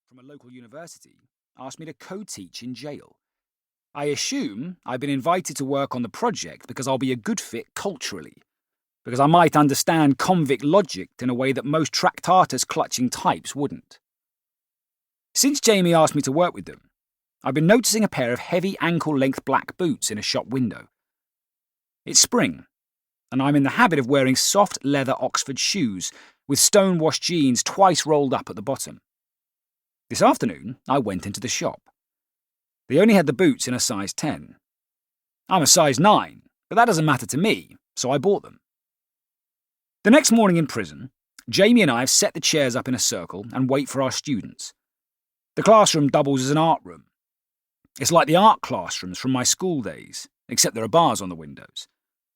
from a local university asked me to co-teach in jail. I assume I've been invited to work on the project because I'll be a good fit culturally, because I might understand convict logic in a way that most Tractatus-clutching types wouldn't. Since Jamie asked me to work with them, I've been noticing a pair of heavy ankle-length black boots in a shop window. It's spring, and I'm in the habit of wearing soft leather Oxford shoes with stone-washed jeans twice rolled up at the bottom. This afternoon, I went into the shop. They only had the boots in a size 10. I'm a size 9, but that doesn't matter to me, so I bought them. The next morning in prison, Jamie and I have set the chairs up in a circle and wait for our students. The classroom doubles as an art room. It's like the art classrooms from my school days, except there are bars on the windows,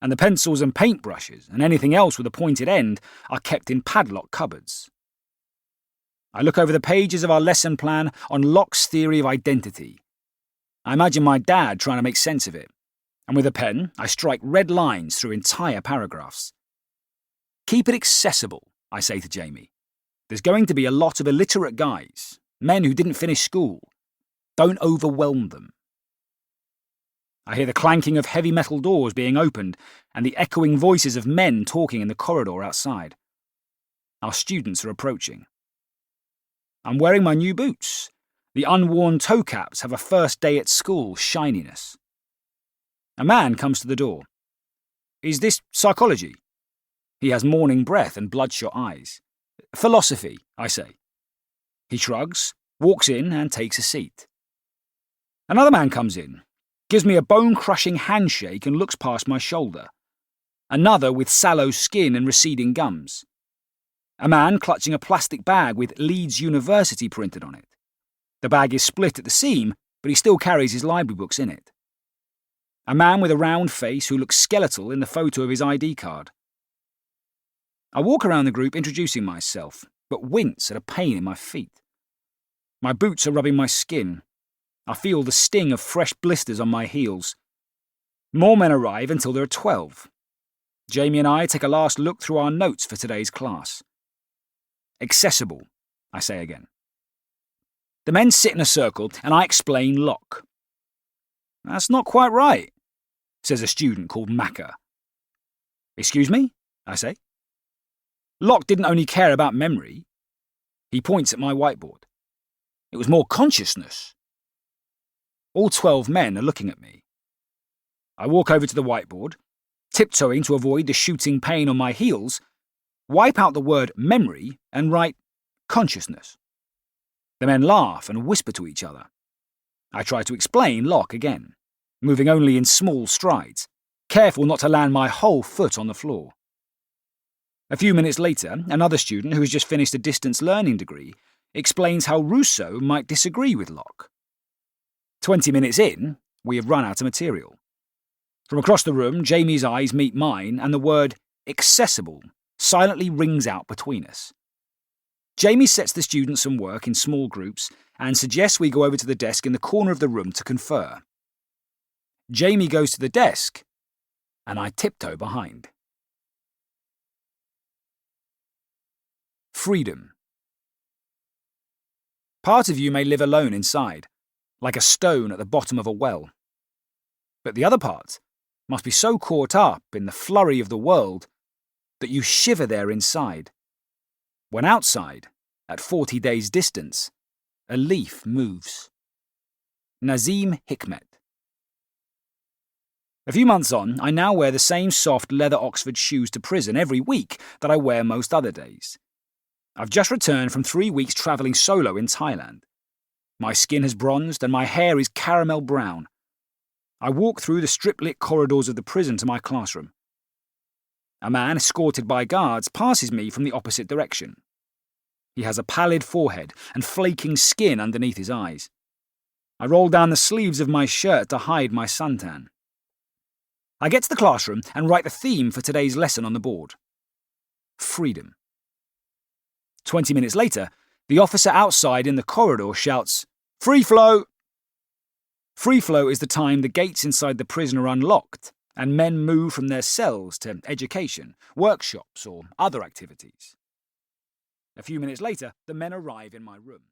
and the pencils and paintbrushes and anything else with a pointed end are kept in padlock cupboards. I look over the pages of our lesson plan on Locke's theory of identity. I imagine my dad trying to make sense of it, and with a pen, I strike red lines through entire paragraphs. Keep it accessible, I say to Jamie. There's going to be a lot of illiterate guys, men who didn't finish school. Don't overwhelm them. I hear the clanking of heavy metal doors being opened and the echoing voices of men talking in the corridor outside. Our students are approaching. I'm wearing my new boots. The unworn toe caps have a first day at school shininess. A man comes to the door. Is this psychology? He has morning breath and bloodshot eyes. Philosophy, I say. He shrugs, walks in and takes a seat. Another man comes in, gives me a bone-crushing handshake and looks past my shoulder. Another with sallow skin and receding gums. A man clutching a plastic bag with Leeds University printed on it. The bag is split at the seam, but he still carries his library books in it. A man with a round face who looks skeletal in the photo of his ID card. I walk around the group introducing myself, but wince at a pain in my feet. My boots are rubbing my skin. I feel the sting of fresh blisters on my heels. More men arrive until there are 12. Jamie and I take a last look through our notes for today's class. Accessible, I say again. The men sit in a circle and I explain Locke. That's not quite right, says a student called Macca. Excuse me, I say. Locke didn't only care about memory. He points at my whiteboard. It was more consciousness. All 12 men are looking at me. I walk over to the whiteboard, tiptoeing to avoid the shooting pain on my heels, wipe out the word memory and write consciousness. The men laugh and whisper to each other. I try to explain Locke again, moving only in small strides, careful not to land my whole foot on the floor. A few minutes later, another student who has just finished a distance learning degree explains how Rousseau might disagree with Locke. 20 minutes in, we have run out of material. From across the room, Jamie's eyes meet mine and the word accessible silently rings out between us. Jamie sets the students some work in small groups and suggests we go over to the desk in the corner of the room to confer. Jamie goes to the desk, and I tiptoe behind. Freedom. Part of you may live alone inside, like a stone at the bottom of a well. But the other part must be so caught up in the flurry of the world that you shiver there inside, when outside, at 40 days' distance, a leaf moves. Nazim Hikmet. A few months on, I now wear the same soft leather Oxford shoes to prison every week that I wear most other days. I've just returned from 3 weeks travelling solo in Thailand. My skin has bronzed and my hair is caramel brown. I walk through the strip-lit corridors of the prison to my classroom. A man escorted by guards passes me from the opposite direction. He has a pallid forehead and flaking skin underneath his eyes. I roll down the sleeves of my shirt to hide my suntan. I get to the classroom and write the theme for today's lesson on the board. Freedom. 20 minutes later, the officer outside in the corridor shouts, "Free flow!" Free flow is the time the gates inside the prison are unlocked and men move from their cells to education, workshops, or other activities. A few minutes later, the men arrive in my room.